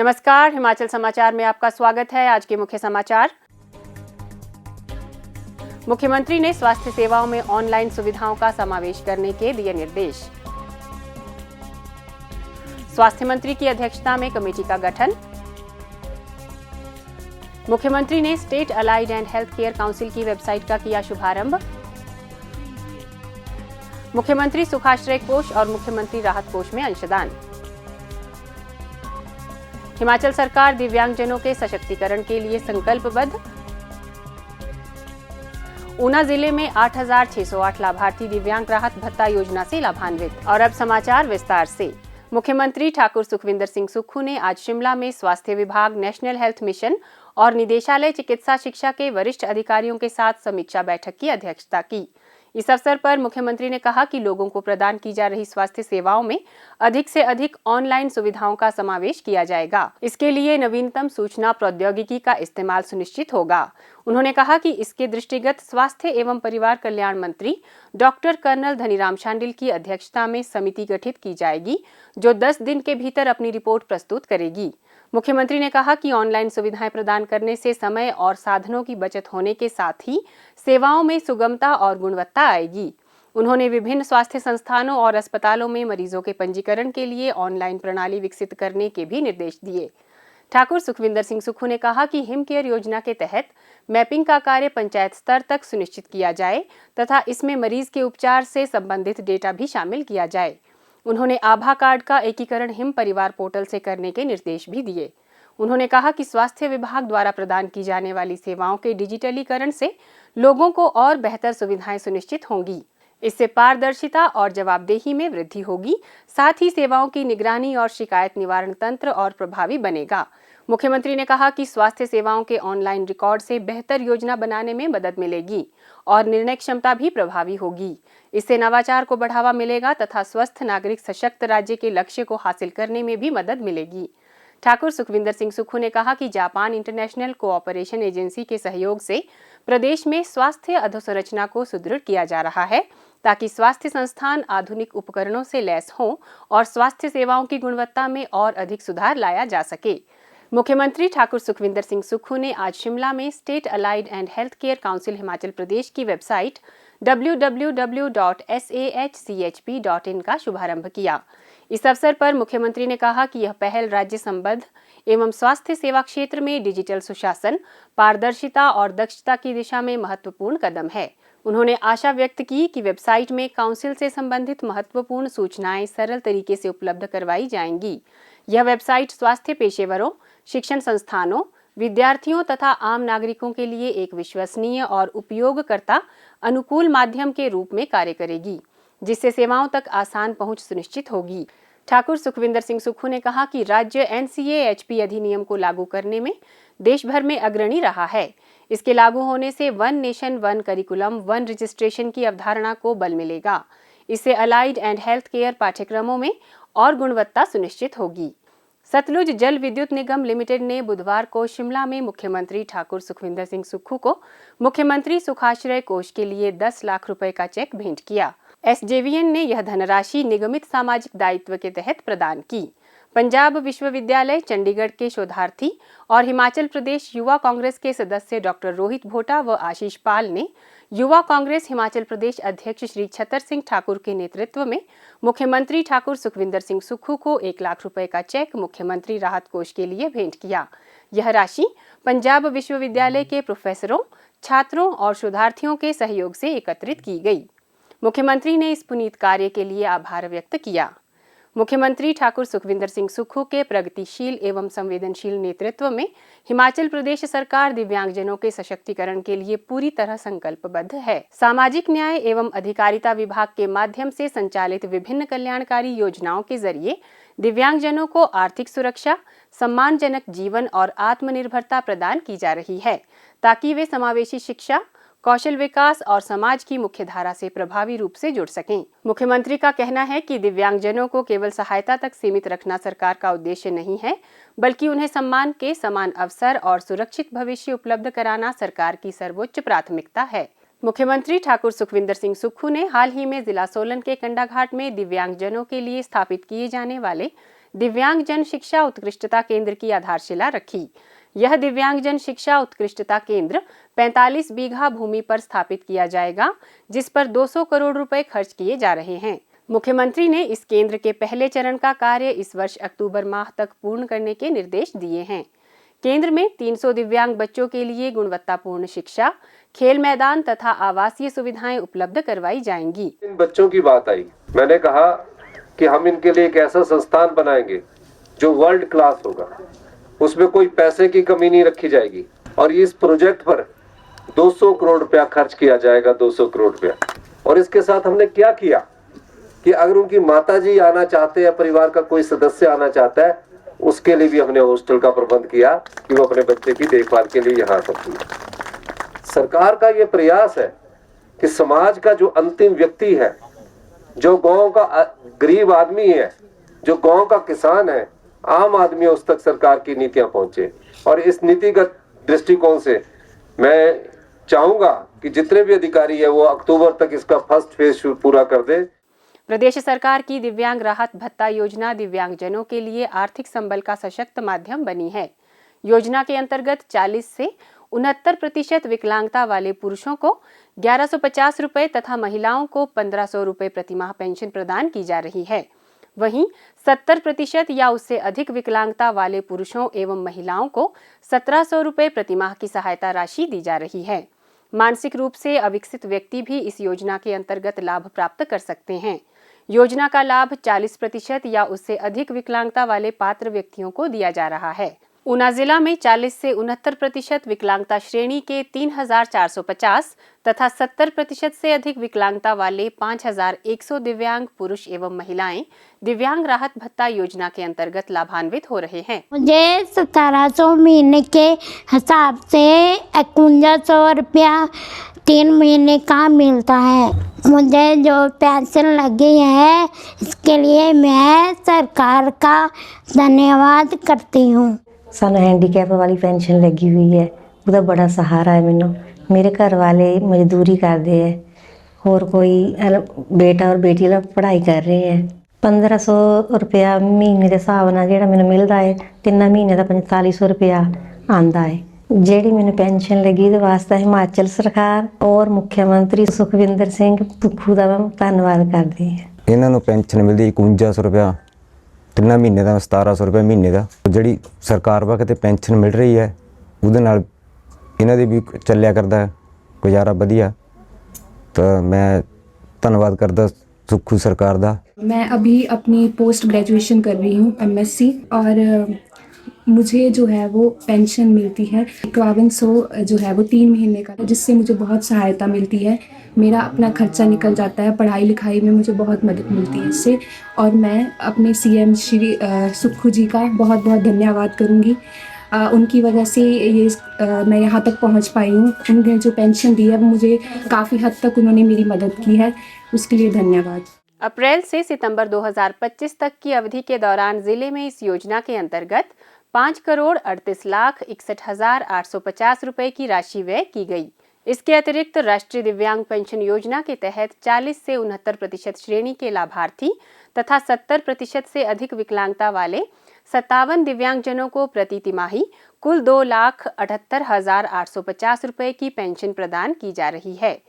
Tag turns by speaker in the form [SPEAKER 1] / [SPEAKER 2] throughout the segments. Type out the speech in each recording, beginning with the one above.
[SPEAKER 1] नमस्कार, हिमाचल समाचार में आपका स्वागत है। आज के मुख्य समाचार। मुख्यमंत्री ने स्वास्थ्य सेवाओं में ऑनलाइन सुविधाओं का समावेश करने के दिए निर्देश। स्वास्थ्य मंत्री की अध्यक्षता में कमेटी का गठन। मुख्यमंत्री ने state allied and health care council की वेबसाइट का किया शुभारंभ। मुख्यमंत्री सुखाश्रय कोष और मुख्यमंत्री राहत कोष में अंशदान। हिमाचल सरकार दिव्यांगजनों के सशक्तिकरण के लिए संकल्पबद्ध। ऊना जिले में 8,608 लाभार्थी दिव्यांग राहत भत्ता योजना से लाभान्वित। और अब समाचार विस्तार से। मुख्यमंत्री ठाकुर सुखविंदर सिंह सुक्खू ने आज शिमला में स्वास्थ्य विभाग, नेशनल हेल्थ मिशन और निदेशालय चिकित्सा शिक्षा के वरिष्ठ अधिकारियों के साथ समीक्षा बैठक की अध्यक्षता की। इस अवसर पर मुख्यमंत्री ने कहा कि लोगों को प्रदान की जा रही स्वास्थ्य सेवाओं में अधिक से अधिक ऑनलाइन सुविधाओं का समावेश किया जाएगा। इसके लिए नवीनतम सूचना प्रौद्योगिकी का इस्तेमाल सुनिश्चित होगा। उन्होंने कहा कि इसके दृष्टिगत स्वास्थ्य एवं परिवार कल्याण मंत्री डॉक्टर कर्नल धनीराम शांडिल की अध्यक्षता में समिति गठित की जाएगी, जो 10 दिन के भीतर अपनी रिपोर्ट प्रस्तुत करेगी। मुख्यमंत्री ने कहा कि ऑनलाइन सुविधाएं प्रदान करने से समय और साधनों की बचत होने के साथ ही सेवाओं में सुगमता और गुणवत्ता आएगी। उन्होंने विभिन्न स्वास्थ्य संस्थानों और अस्पतालों में मरीजों के पंजीकरण के लिए ऑनलाइन प्रणाली विकसित करने के भी निर्देश दिए। ठाकुर सुखविंदर सिंह सुक्खू ने कहा कि हिम केयर योजना के तहत मैपिंग का कार्य पंचायत स्तर तक सुनिश्चित किया जाए तथा इसमें मरीज के उपचार से संबंधित डेटा भी शामिल किया जाए। उन्होंने आभा कार्ड का एकीकरण हिम परिवार पोर्टल से करने के निर्देश भी दिए। उन्होंने कहा कि स्वास्थ्य विभाग द्वारा प्रदान की जाने वाली सेवाओं के डिजिटलीकरण से लोगों को और बेहतर सुविधाएं सुनिश्चित होंगी। इससे पारदर्शिता और जवाबदेही में वृद्धि होगी, साथ ही सेवाओं की निगरानी और शिकायत निवारण तंत्र और प्रभावी बनेगा। मुख्यमंत्री ने कहा कि स्वास्थ्य सेवाओं के ऑनलाइन रिकॉर्ड से बेहतर योजना बनाने में मदद मिलेगी और निर्णय क्षमता भी प्रभावी होगी। इससे नवाचार को बढ़ावा मिलेगा तथा स्वस्थ नागरिक सशक्त राज्य के लक्ष्य को हासिल करने में भी मदद मिलेगी। ठाकुर सुखविंदर सिंह सुक्खू ने कहा कि जापान इंटरनेशनल कोऑपरेशन एजेंसी के सहयोग से प्रदेश में स्वास्थ्य अधोसंरचना को सुदृढ़ किया जा रहा है, ताकि स्वास्थ्य संस्थान आधुनिक उपकरणों से लैस हों और स्वास्थ्य सेवाओं की गुणवत्ता में और अधिक सुधार लाया जा सके। मुख्यमंत्री ठाकुर सुखविंदर सिंह सुक्खू ने आज शिमला में state allied and health care council Himachal Pradesh की वेबसाइट www.sahchp.in का शुभारंभ किया। इस अवसर पर मुख्यमंत्री ने कहा कि यह पहल राज्य संबद्ध एवं स्वास्थ्य सेवा क्षेत्र में डिजिटल सुशासन, पारदर्शिता और दक्षता की दिशा में महत्वपूर्ण कदम है। उन्होंने आशा व्यक्त की कि वेबसाइट में काउंसिल से संबंधित महत्वपूर्ण सूचनाएं सरल तरीके से उपलब्ध करवाई जाएंगी। यह वेबसाइट स्वास्थ्य पेशेवरों, शिक्षण संस्थानों, विद्यार्थियों तथा आम नागरिकों के लिए एक विश्वसनीय और उपयोगकर्ता अनुकूल माध्यम के रूप में कार्य करेगी, जिससे सेवाओं तक आसान पहुंच सुनिश्चित होगी। ठाकुर सुखविंदर सिंह सुक्खू ने कहा कि राज्य NCAHP अधिनियम को लागू करने में देश भर में अग्रणी रहा है। इसके लागू होने से one nation one curriculum, one registration की अवधारणा को बल मिलेगा। इससे अलाइड एंड हेल्थ केयर पाठ्यक्रमों में और गुणवत्ता सुनिश्चित होगी। सतलुज जल विद्युत निगम लिमिटेड ने बुधवार को शिमला में मुख्यमंत्री ठाकुर सुखविंदर सिंह सुक्खू को मुख्यमंत्री सुखाश्रय कोष के लिए 10 लाख रुपए का चेक भेंट किया। SJVN ने यह धनराशि निगमित सामाजिक दायित्व के तहत प्रदान की। पंजाब विश्वविद्यालय चंडीगढ़ के शोधार्थी और हिमाचल प्रदेश युवा कांग्रेस के सदस्य डॉक्टर रोहित भोटा व आशीष पाल ने युवा कांग्रेस हिमाचल प्रदेश अध्यक्ष श्री छतर सिंह ठाकुर के नेतृत्व में मुख्यमंत्री ठाकुर सुखविंदर सिंह सुक्खू को 1 लाख रुपए का चेक मुख्यमंत्री राहत कोष के लिए भेंट किया। यह राशि पंजाब विश्वविद्यालय के प्रोफेसरों, छात्रों और शोधार्थियों के सहयोग से एकत्रित की गई। मुख्यमंत्री ने इस पुनीत कार्य के लिए आभार व्यक्त किया। मुख्यमंत्री ठाकुर सुखविंदर सिंह सुक्खू के प्रगतिशील एवं संवेदनशील नेतृत्व में हिमाचल प्रदेश सरकार दिव्यांगजनों के सशक्तिकरण के लिए पूरी तरह संकल्पबद्ध है। सामाजिक न्याय एवं अधिकारिता विभाग के माध्यम से संचालित विभिन्न कल्याणकारी योजनाओं के जरिए दिव्यांगजनों को आर्थिक सुरक्षा, सम्मानजनक जीवन और आत्मनिर्भरता प्रदान की जा रही है, ताकि वे समावेशी शिक्षा, कौशल विकास और समाज की मुख्य धारा से प्रभावी रूप से जुड़ सकें। मुख्यमंत्री का कहना है कि दिव्यांगजनों को केवल सहायता तक सीमित रखना सरकार का उद्देश्य नहीं है, बल्कि उन्हें सम्मान के समान अवसर और सुरक्षित भविष्य उपलब्ध कराना सरकार की सर्वोच्च प्राथमिकता है। मुख्यमंत्री ठाकुर सुखविंदर सिंह सुक्खू ने हाल ही में जिला सोलन के कंडाघाट में दिव्यांगजनों के लिए स्थापित किए जाने वाले दिव्यांगजन शिक्षा उत्कृष्टता केंद्र की आधारशिला रखी। यह दिव्यांगजन शिक्षा उत्कृष्टता केंद्र 45 बीघा भूमि पर स्थापित किया जाएगा, जिस पर 200 करोड़ रुपए खर्च किए जा रहे हैं। मुख्यमंत्री ने इस केंद्र के पहले चरण का कार्य इस वर्ष अक्टूबर माह तक पूर्ण करने के निर्देश दिए हैं। केंद्र में 300 दिव्यांग बच्चों के लिए गुणवत्तापूर्ण शिक्षा, खेल मैदान तथा आवासीय सुविधाएं उपलब्ध करवाई जाएंगी।
[SPEAKER 2] इन बच्चों की बात आई, मैंने कहा कि हम इनके लिए एक ऐसा संस्थान बनाएंगे जो वर्ल्ड क्लास होगा, उसमें कोई पैसे की कमी नहीं रखी जाएगी और इस प्रोजेक्ट पर 200 करोड़ रुपया खर्च किया जाएगा, 200 करोड़ रुपया। और इसके साथ हमने क्या किया कि अगर उनकी माताजी आना चाहते हैं, परिवार का कोई सदस्य आना चाहता है, उसके लिए भी हमने हॉस्टल का प्रबंध किया कि वो अपने बच्चे की देखभाल के लिए यहाँ सकती है। सरकार का ये प्रयास है कि समाज का जो अंतिम व्यक्ति है, जो गांव का गरीब आदमी है, जो गांव का किसान है, आम आदमी, उस तक सरकार की नीतियां पहुंचे। और इस नीतिगत दृष्टिकोण से मैं चाहूंगा कि जितने भी अधिकारी है वो अक्टूबर तक इसका फर्स्ट फेज पूरा कर दे।
[SPEAKER 1] प्रदेश सरकार की दिव्यांग राहत भत्ता योजना दिव्यांगजनों के लिए आर्थिक संबल का सशक्त माध्यम बनी है। योजना के अंतर्गत 40 से 69% विकलांगता वाले पुरुषों को 1150 रुपए तथा महिलाओं को 1500 रुपए प्रतिमाह पेंशन प्रदान की जा रही है। वहीं 70% या उससे अधिक विकलांगता वाले पुरुषों एवं महिलाओं को 1700 रुपए प्रतिमाह की सहायता राशि दी जा रही है। मानसिक रूप से अविकसित व्यक्ति भी इस योजना के अंतर्गत लाभ प्राप्त कर सकते हैं। योजना का लाभ 40% या उससे अधिक विकलांगता वाले पात्र व्यक्तियों को दिया जा रहा है। ऊना जिला में 40 से 69% विकलांगता श्रेणी के 3450 तथा 70% से अधिक विकलांगता वाले 5100 दिव्यांग पुरुष एवं महिलाएं दिव्यांग राहत भत्ता योजना के अंतर्गत लाभान्वित हो रहे हैं।
[SPEAKER 3] मुझे 1700 महीने के हिसाब से 5100 रुपया 3 महीने का मिलता है। मुझे जो पेंशन लगी है इसके लिए मैं सरकार का धन्यवाद करती हूँ।
[SPEAKER 4] सानू हैंडीकैप वाली पेंशन लगी हुई है, ਉਹਦਾ बड़ा सहारा है मैनू। मेरे घर वाले मजदूरी करते हैं और कोई बेटा और बेटी लोग पढ़ाई कर रहे हैं। 1500 रुपया महीने के हिसाब नाल जिहड़ा मैनू मिलदा है, 3 महीने का 4500 रुपया आंदा है। ਜਿਹੜੀ ਮੈਨੂੰ ਪੈਨਸ਼ਨ ਲੱਗੀ ਇਹਦੇ ਵਾਸਤੇ ਹਿਮਾਚਲ ਸਰਕਾਰ ਔਰ ਮੁੱਖ ਮੰਤਰੀ ਸੁਖਵਿੰਦਰ ਸਿੰਘ ਭੁੱਖੂ ਦਾ ਮੈਂ ਧੰਨਵਾਦ ਕਰਦੀ ਹਾਂ।
[SPEAKER 5] ਇਹਨਾਂ ਨੂੰ ਪੈਨਸ਼ਨ ਮਿਲਦੀ 5100 ਰੁਪਇਆ 3 ਮਹੀਨੇ ਦਾ, 1700 ਰੁਪਏ ਮਹੀਨੇ ਦਾ। ਜਿਹੜੀ ਸਰਕਾਰ ਵਾ ਕਿਤੇ ਪੈਨਸ਼ਨ ਮਿਲ ਰਹੀ ਹੈ ਉਹਦੇ ਨਾਲ ਇਹਨਾਂ ਦੀ ਵੀ ਚੱਲਿਆ ਕਰਦਾ ਗੁਜ਼ਾਰਾ ਵਧੀਆ। ਤਾਂ मैं धन्यवाद करता सुखू सरकार दा।
[SPEAKER 6] मैं अभी अपनी पोस्ट ग्रेजुएशन कर रही हूँ MSc और मुझे जो है वो पेंशन मिलती है 5100 जो है वो 3 महीने का, जिससे मुझे बहुत सहायता मिलती है। मेरा अपना खर्चा निकल जाता है, पढ़ाई लिखाई में मुझे बहुत मदद मिलती है इससे। और मैं अपने CM श्री सुखू जी का बहुत बहुत धन्यवाद करूँगी। उनकी वजह से ये मैं यहाँ तक पहुँच पाई हूँ। उन्होंने जो पेंशन दी है वो मुझे काफ़ी हद तक उन्होंने मेरी मदद की है, उसके लिए धन्यवाद।
[SPEAKER 1] अप्रैल से सितंबर 2025 तक की अवधि के दौरान जिले में इस योजना के अंतर्गत 5,38,61,850 रुपए की राशि व्यय की गई। इसके अतिरिक्त राष्ट्रीय दिव्यांग पेंशन योजना के तहत 40 से 69% श्रेणी के लाभार्थी तथा 70% से अधिक विकलांगता वाले 57 दिव्यांगजनों को प्रति तिमाही कुल 2,78,850 रुपए की पेंशन प्रदान की जा रही है।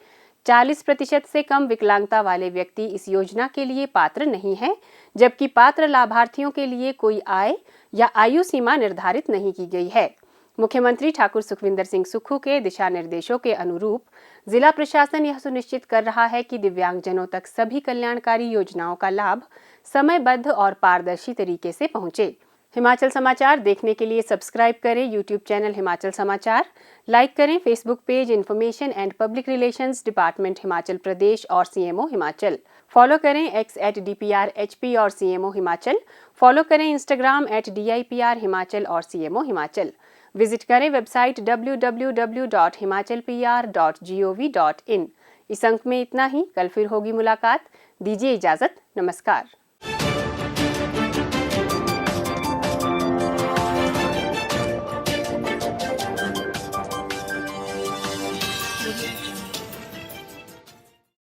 [SPEAKER 1] 40% से कम विकलांगता वाले व्यक्ति इस योजना के लिए पात्र नहीं हैं, जबकि पात्र लाभार्थियों के लिए कोई आय या आयु सीमा निर्धारित नहीं की गई है। मुख्यमंत्री ठाकुर सुखविंदर सिंह सुक्खू के दिशा निर्देशों के अनुरूप जिला प्रशासन यह सुनिश्चित कर रहा है कि दिव्यांगजनों तक सभी कल्याणकारी योजनाओं का लाभ समयबद्ध और पारदर्शी तरीके से पहुंचे। हिमाचल समाचार देखने के लिए सब्सक्राइब करें यूट्यूब चैनल हिमाचल समाचार, लाइक करें Facebook page information and public relations department Himachal Pradesh और CMO हिमाचल। फॉलो करें X @DPRHP और CMO हिमाचल। फॉलो करें इंस्टाग्राम @DIPR हिमाचल और CMO हिमाचल। विजिट करें वेबसाइट www.himachalpr.gov.in। इस अंक में इतना ही, कल फिर होगी मुलाकात। दीजिए इजाजत, नमस्कार।